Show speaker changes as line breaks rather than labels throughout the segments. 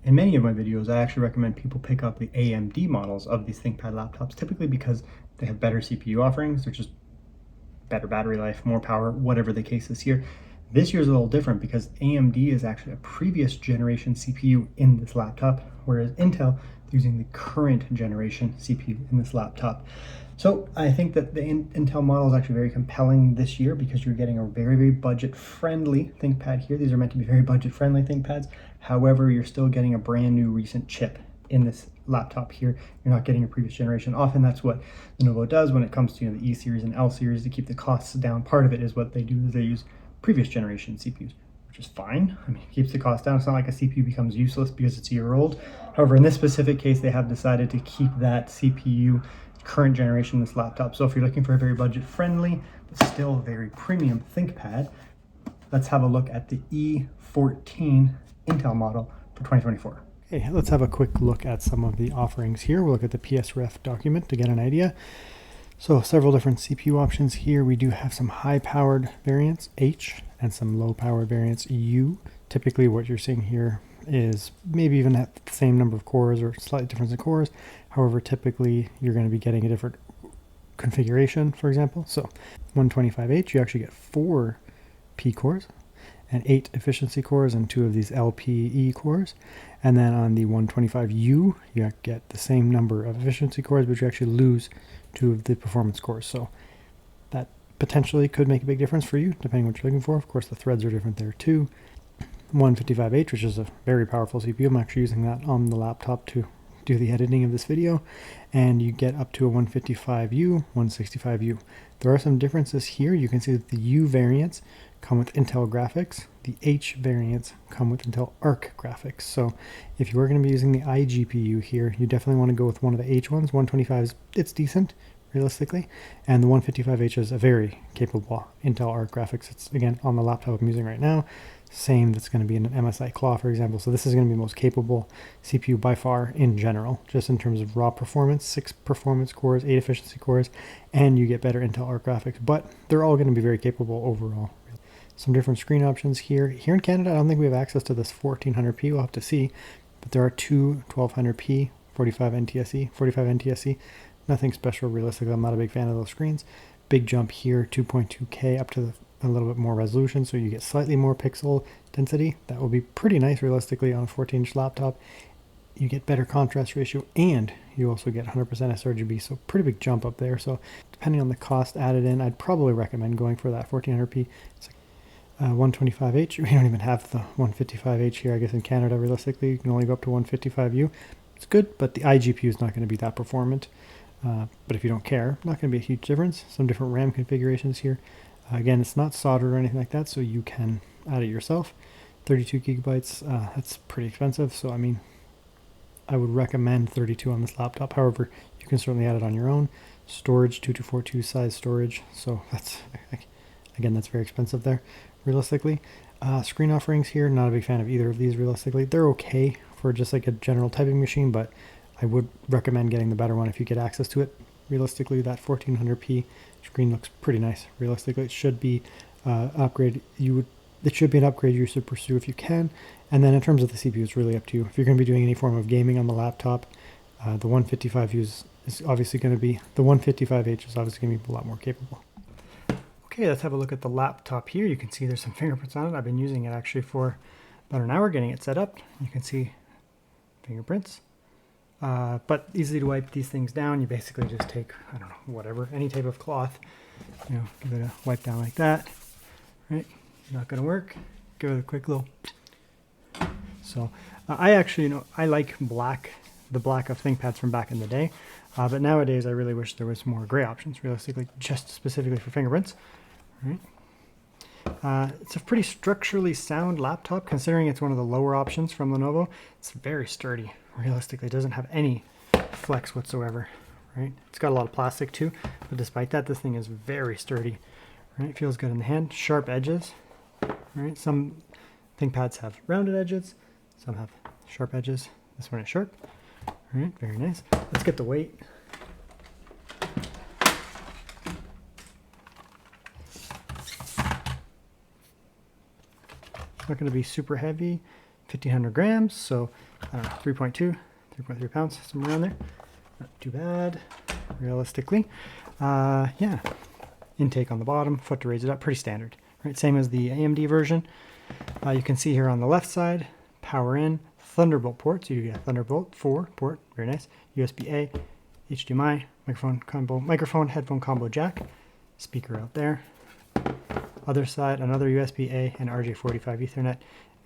In many of my videos, I actually recommend people pick up the AMD models of these ThinkPad laptops, typically because they have better CPU offerings, which is better battery life, more power, whatever the case is here. This year's a little different because AMD is actually a previous generation CPU in this laptop, whereas Intel is using the current generation CPU in this laptop. So I think that the Intel model is actually very compelling this year because you're getting a very, very budget-friendly ThinkPad here. These are meant to be very budget-friendly ThinkPads. However, you're still getting a brand new recent chip in this laptop here. You're not getting a previous generation. Often that's what Lenovo does when it comes to the E series and L series to keep the costs down. Part of it is what they do is they use previous generation CPUs, which is fine. I mean, it keeps the cost down. It's not like a CPU becomes useless because it's a year old. However, in this specific case, they have decided to keep that CPU current generation in this laptop. So if you're looking for a very budget-friendly, but still very premium ThinkPad, let's have a look at the E14 Intel model for 2024.
Okay, let's have a quick look at some of the offerings here. We'll look at the PSRef document to get an idea. So several different CPU options here. We do have some high-powered variants, H, and some low-powered variants, U. Typically what you're seeing here is maybe even at the same number of cores or slight difference in cores. However, typically you're going to be getting a different configuration, for example. So 125H, you actually get 4 P cores and 8 efficiency cores and 2 of these LPE cores. And then on the 125U, you get the same number of efficiency cores, but you actually lose 2 of the performance cores. So that potentially could make a big difference for you, depending on what you're looking for. Of course, the threads are different there too. 155H, which is a very powerful CPU. I'm actually using that on the laptop to do the editing of this video. And you get up to a 155U, 165U. There are some differences here. You can see that the U variants come with Intel graphics. The H variants come with Intel Arc graphics. So if you are going to be using the iGPU here, you definitely want to go with one of the H ones. 125 it's decent, realistically. And the 155H is a very capable Intel Arc graphics. It's, again, on the laptop I'm using right now. Same that's going to be in an MSI Claw, for example. So this is going to be the most capable CPU by far in general, just in terms of raw performance, 6 performance cores, 8 efficiency cores, and you get better Intel Arc graphics, but they're all going to be very capable overall. Some different screen options here. Here in Canada, I don't think we have access to this 1400p. We'll have to see, but there are 2 1200p, 45 NTSC. Nothing special, realistically. I'm not a big fan of those screens. Big jump here, 2.2K up to a little bit more resolution, so you get slightly more pixel density. That will be pretty nice, realistically, on a 14-inch laptop. You get better contrast ratio, and you also get 100% sRGB, so pretty big jump up there. So depending on the cost added in, I'd probably recommend going for that 1400p. It's 125H. We don't even have the 155H here, I guess, in Canada. Realistically, you can only go up to 155U. It's good, but the iGPU is not going to be that performant. But if you don't care, not going to be a huge difference. Some different RAM configurations here. Again, it's not soldered or anything like that, so you can add it yourself. 32 gigabytes, that's pretty expensive, so I mean, I would recommend 32 on this laptop. However, you can certainly add it on your own. Storage, 2242 size storage, so that's, again, that's very expensive there, realistically. Screen offerings here, not a big fan of either of these, realistically. They're okay for just like a general typing machine, but I would recommend getting the better one if you get access to it. Realistically, that 1400p screen looks pretty nice. Realistically, it should be an upgrade it should be an upgrade you should pursue if you can. And then in terms of the CPU, it's really up to you. If you're going to be doing any form of gaming on the laptop, the 155U is obviously going to be, the 155H is obviously going to be a lot more capable. Okay, let's have a look at the laptop here. You can see there's some fingerprints on it. I've been using it actually for about an hour getting it set up. You can see fingerprints. But easily to wipe these things down. You basically just take, I don't know, whatever, any type of cloth, give it a wipe down like that, right? Not going to work. Give it a quick little. So I actually, I like the black of ThinkPads from back in the day, but nowadays I really wish there was more gray options, realistically, just specifically for fingerprints, right? It's a pretty structurally sound laptop, considering it's one of the lower options from Lenovo. It's very sturdy. Realistically, it doesn't have any flex whatsoever, right? It's got a lot of plastic too, but despite that, this thing is very sturdy, right? It feels good in the hand. Sharp edges, right? Some ThinkPads have rounded edges, some have sharp edges. This one is sharp, right? Very nice. Let's get the weight. It's not going to be super heavy. 1,500 grams, so I don't know, 3.2, 3.3 pounds, somewhere around there. Not too bad, realistically. Yeah, intake on the bottom, foot to raise it up, pretty standard. Right, same as the AMD version. You can see here on the left side, power in, Thunderbolt ports. You get Thunderbolt 4 port, very nice. USB-A, HDMI, microphone, headphone combo jack, speaker out there. Other side, another USB-A and RJ45 Ethernet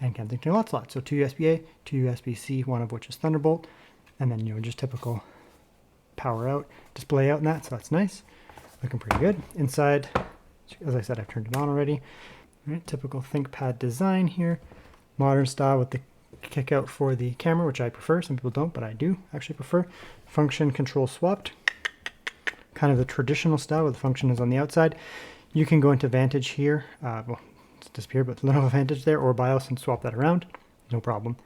and Kensington lot slot. So 2 USB-A, 2 USB-C, one of which is Thunderbolt, and then just typical power out, display out in that. So that's nice, looking pretty good. Inside, as I said, I've turned it on already. All right, typical ThinkPad design here, modern style with the kick out for the camera, which I prefer. Some people don't, but I do actually prefer. Function control swapped, kind of the traditional style where the function is on the outside. You can go into Vantage here, well, it's disappeared, but Lenovo Vantage there, or BIOS, and swap that around, no problem.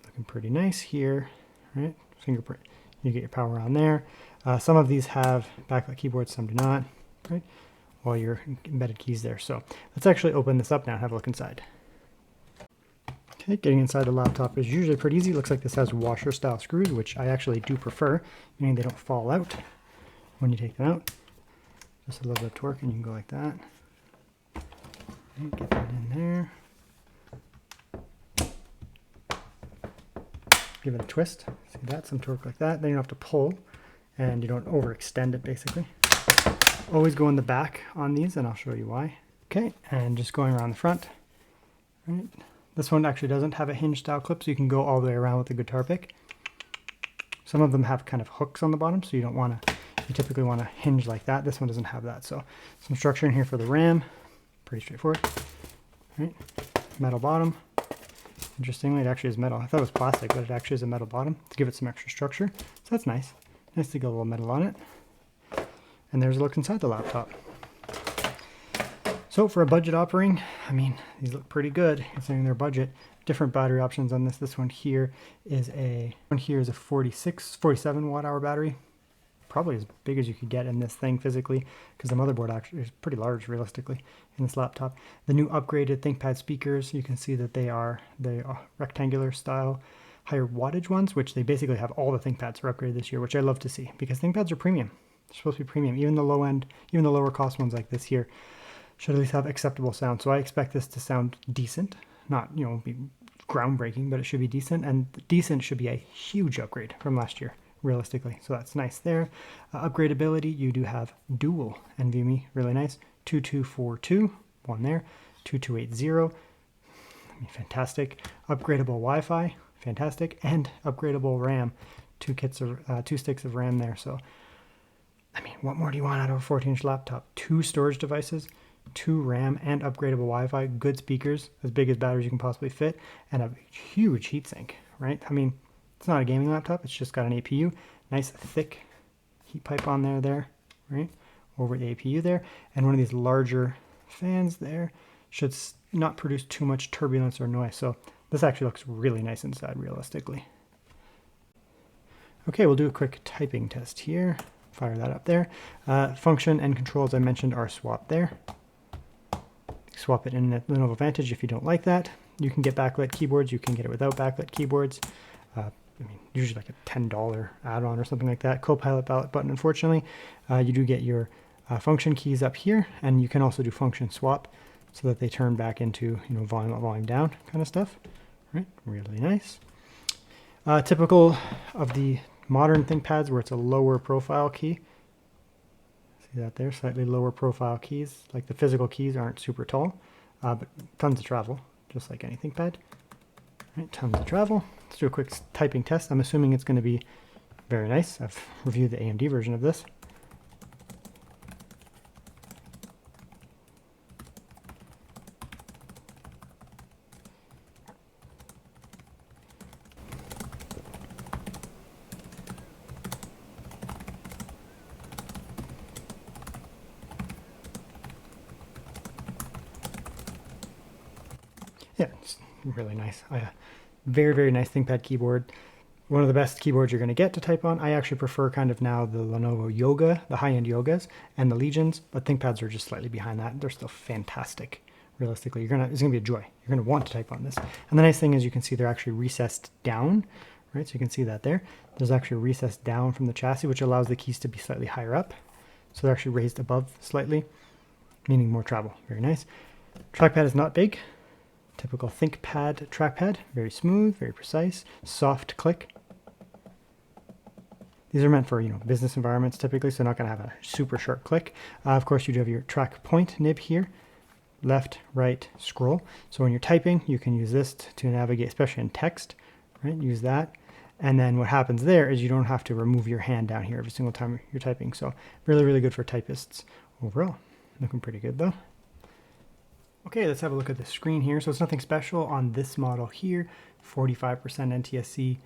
Looking pretty nice here, right? Fingerprint, you get your power on there. Some of these have backlit keyboards, some do not, right? All your embedded keys there. So let's actually open this up now and have a look inside. Okay, getting inside the laptop is usually pretty easy. Looks like this has washer style screws, which I actually do prefer, meaning they don't fall out when you take them out. Just a little bit of torque and you can go like that. Okay, get that in there. Give it a twist. See that? Some torque like that. Then you don't have to pull and you don't overextend it basically. Always go in the back on these and I'll show you why. Okay, and just going around the front. Right. This one actually doesn't have a hinge style clip, so you can go all the way around with the guitar pick. Some of them have kind of hooks on the bottom, so you don't want to, you typically want to hinge like that. This one doesn't have that. So some structure in here for the RAM, pretty straightforward. Right. Metal bottom. Interestingly, it actually is metal. I thought it was plastic, but it actually is a metal bottom to give it some extra structure. So that's nice. Nice to get a little metal on it. And there's a look inside the laptop. So for a budget offering, I mean, these look pretty good considering their budget. Different battery options on this. This one here is a 47 watt hour battery. Probably as big as you could get in this thing physically, because the motherboard actually is pretty large realistically in this laptop. The new upgraded ThinkPad speakers, you can see that they are the rectangular style, higher wattage ones, which they basically have all the ThinkPads are upgraded this year, which I love to see because ThinkPads are premium. They're supposed to be premium. Even the low end, even the lower cost ones like this here should at least have acceptable sound. So I expect this to sound decent, not, be groundbreaking, but it should be decent, and decent should be a huge upgrade from last year, realistically. So that's nice there. Upgradability, you do have dual NVMe, really nice. 2242, one there. 2280, fantastic. Upgradable Wi-Fi, fantastic, and upgradable RAM. Two sticks of RAM there. So, I mean, what more do you want out of a 14-inch laptop? 2 storage devices, 2 RAM, and upgradable Wi-Fi, good speakers, as big as batteries you can possibly fit, and a huge heatsink, right? I mean, it's not a gaming laptop, it's just got an APU, nice thick heat pipe on there, right? Over the APU there, and one of these larger fans there should not produce too much turbulence or noise. So this actually looks really nice inside, realistically. Okay, we'll do a quick typing test here. Fire that up there. Function and control, as I mentioned, are swapped there. Swap it in the Lenovo Vantage if you don't like that. You can get backlit keyboards. You can get it without backlit keyboards. Usually like a $10 add-on or something like that. Copilot button, unfortunately. You do get your function keys up here, and you can also do function swap so that they turn back into volume up, volume down kind of stuff. Right, really nice. Typical of the modern ThinkPads where it's a lower profile key. See that there, slightly lower profile keys. Like the physical keys aren't super tall, but tons of travel, just like any ThinkPad. Right, tons of travel. Let's do a quick typing test. I'm assuming it's going to be very nice. I've reviewed the AMD version of this. Yeah, it's really nice. Very, very nice ThinkPad keyboard. One of the best keyboards you're going to get to type on. I actually prefer kind of now the Lenovo Yoga, the high-end Yogas, and the Legions, but ThinkPads are just slightly behind that. They're still fantastic, Realistically, it's gonna be a joy. You're gonna want to type on this. And the nice thing is you can see they're actually recessed down, right? So you can see that there. There's actually recessed down from the chassis, which allows the keys to be slightly higher up. So they're actually raised above slightly, meaning more travel. Very nice. Trackpad is not big. Typical ThinkPad trackpad. Very smooth, very precise, soft click. These are meant for, business environments typically, so not going to have a super sharp click. Of course, you do have your track point nib here. Left, right, scroll. So when you're typing, you can use this to navigate, especially in text, right? Use that. And then what happens there is you don't have to remove your hand down here every single time you're typing. So really, really good for typists overall. Looking pretty good though. Okay, let's have a look at the screen here. So it's nothing special on this model here. 45% NTSC,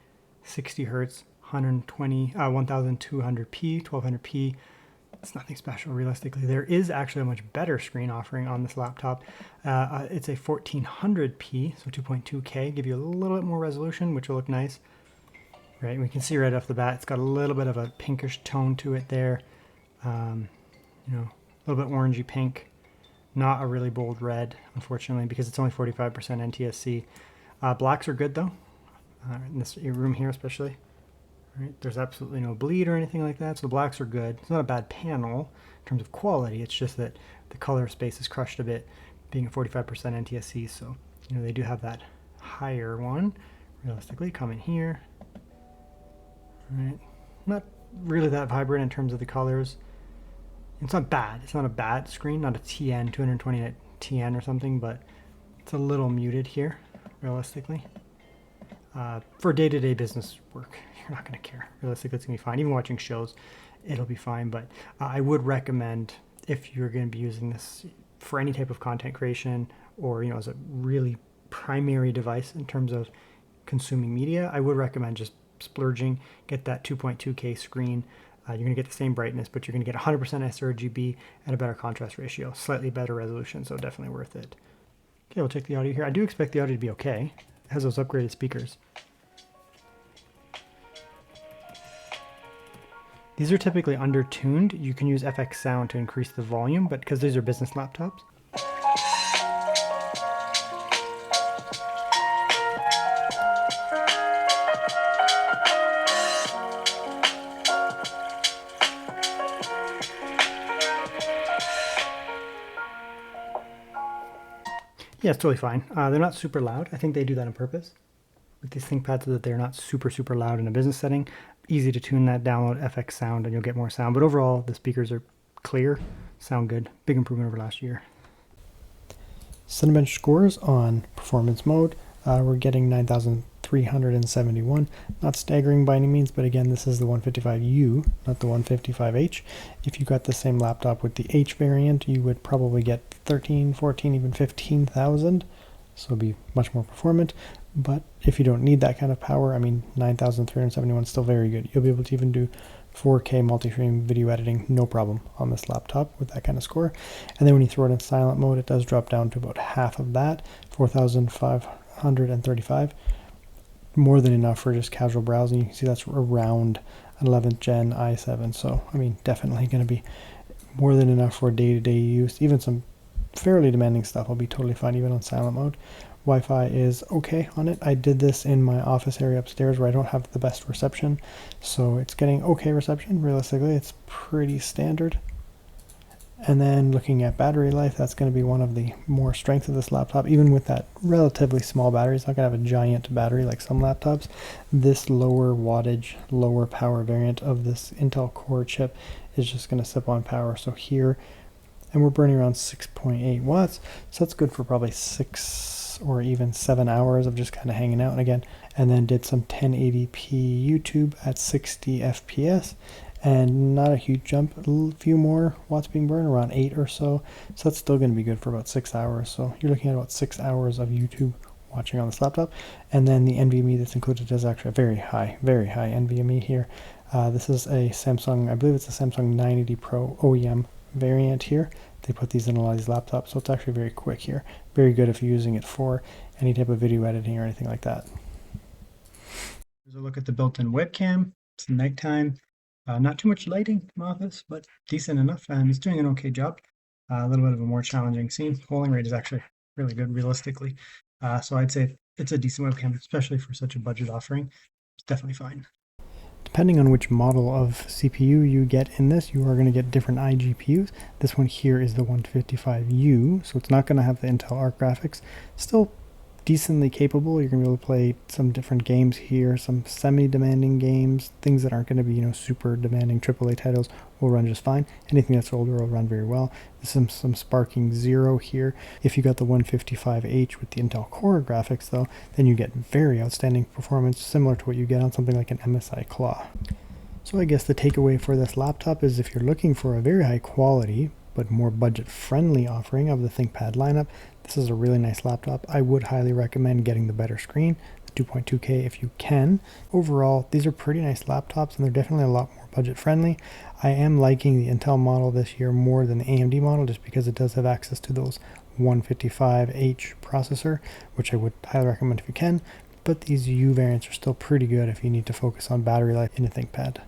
60 Hertz, 1200p, 1200p. It's nothing special realistically. There is actually a much better screen offering on this laptop. It's a 1400p, so 2.2K, give you a little bit more resolution, which will look nice. Right, we can see right off the bat, it's got a little bit of a pinkish tone to it there. A little bit orangey pink. Not a really bold red, unfortunately, because it's only 45% NTSC. Blacks are good though, in this room here especially. Right, there's absolutely no bleed or anything like that, so the blacks are good. It's not a bad panel in terms of quality, it's just that the color space is crushed a bit, being a 45% NTSC, so they do have that higher one, realistically, come in here. Right, not really that vibrant in terms of the colors. It's not bad, it's not a bad screen, not a TN, 220 TN or something, but it's a little muted here, realistically. For day-to-day business work, you're not going to care. Realistically, it's going to be fine. Even watching shows, it'll be fine. But I would recommend, if you're going to be using this for any type of content creation or, as a really primary device in terms of consuming media, I would recommend just splurging, get that 2.2K screen. You're going to get the same brightness, but you're going to get 100% sRGB and a better contrast ratio, slightly better resolution, so definitely worth it. Okay, we'll check the audio here. I do expect the audio to be okay. It has those upgraded speakers. These are typically under-tuned. You can use FX Sound to increase the volume, but because these are business laptops, yeah, it's totally fine. They're not super loud. I think they do that on purpose with these ThinkPads so that they're not super, super loud in a business setting. Easy to tune that, download FX Sound, and you'll get more sound. But overall, the speakers are clear, sound good. Big improvement over last year. Cinebench scores on performance mode. We're getting 9,371. Not staggering by any means, but again, this is the 155U, not the 155H. If you got the same laptop with the H variant, you would probably get 13, 14, even 15,000. So it'll be much more performant. But if you don't need that kind of power, 9,371 is still very good. You'll be able to even do 4K multi-stream video editing, no problem on this laptop with that kind of score. And then when you throw it in silent mode, it does drop down to about half of that, 4,535. More than enough for just casual browsing. You can see that's around an 11th gen i7. So, definitely going to be more than enough for day-to-day use. Even some fairly demanding stuff will be totally fine, even on silent mode. Wi-Fi is okay on it. I did this in my office area upstairs where I don't have the best reception, so it's getting okay reception. Realistically, it's pretty standard. And then looking at battery life, that's going to be one of the more strengths of this laptop. Even with that relatively small battery, it's not going to have a giant battery like some laptops. This lower wattage, lower power variant of this Intel Core chip is just going to sip on power. So here, and we're burning around 6.8 watts, so that's good for probably 6 or even 7 hours of just kind of hanging out. And again, and then did some 1080p YouTube at 60 FPS, and not a huge jump, a few more watts being burned, around 8 or so. So that's still going to be good for about 6 hours. So you're looking at about 6 hours of YouTube watching on this laptop. And then the NVMe that's included is actually a very high NVMe here. This is a Samsung, I believe it's a Samsung 980 Pro OEM variant here. They put these in a lot of these laptops, so it's actually very quick here. Very good if you're using it for any type of video editing or anything like that. Here's a look at the built-in webcam. It's nighttime. Not too much lighting in the office, but decent enough, and it's doing an okay job. A little bit of a more challenging scene. Polling rate is actually
really good realistically. So I'd say it's a decent webcam, especially for such a budget offering. It's definitely fine.
Depending on which model of CPU you get in this, you are going to get different iGPUs. This one here is the 155U, so it's not going to have the Intel Arc graphics. Still decently capable. You're going to be able to play some different games here, some semi-demanding games, things that aren't going to be, super demanding AAA titles will run just fine. Anything that's older will run very well. This is some sparking 0 here. If you got the 155H with the Intel Core graphics though, then you get very outstanding performance, similar to what you get on something like an MSI Claw. So I guess the takeaway for this laptop is if you're looking for a very high quality but more budget-friendly offering of the ThinkPad lineup, this is a really nice laptop. I would highly recommend getting the better screen, the 2.2K if you can. Overall, these are pretty nice laptops and they're definitely a lot more budget-friendly. I am liking the Intel model this year more than the AMD model just because it does have access to those 155H processor, which I would highly recommend if you can. But these U variants are still pretty good if you need to focus on battery life in a ThinkPad.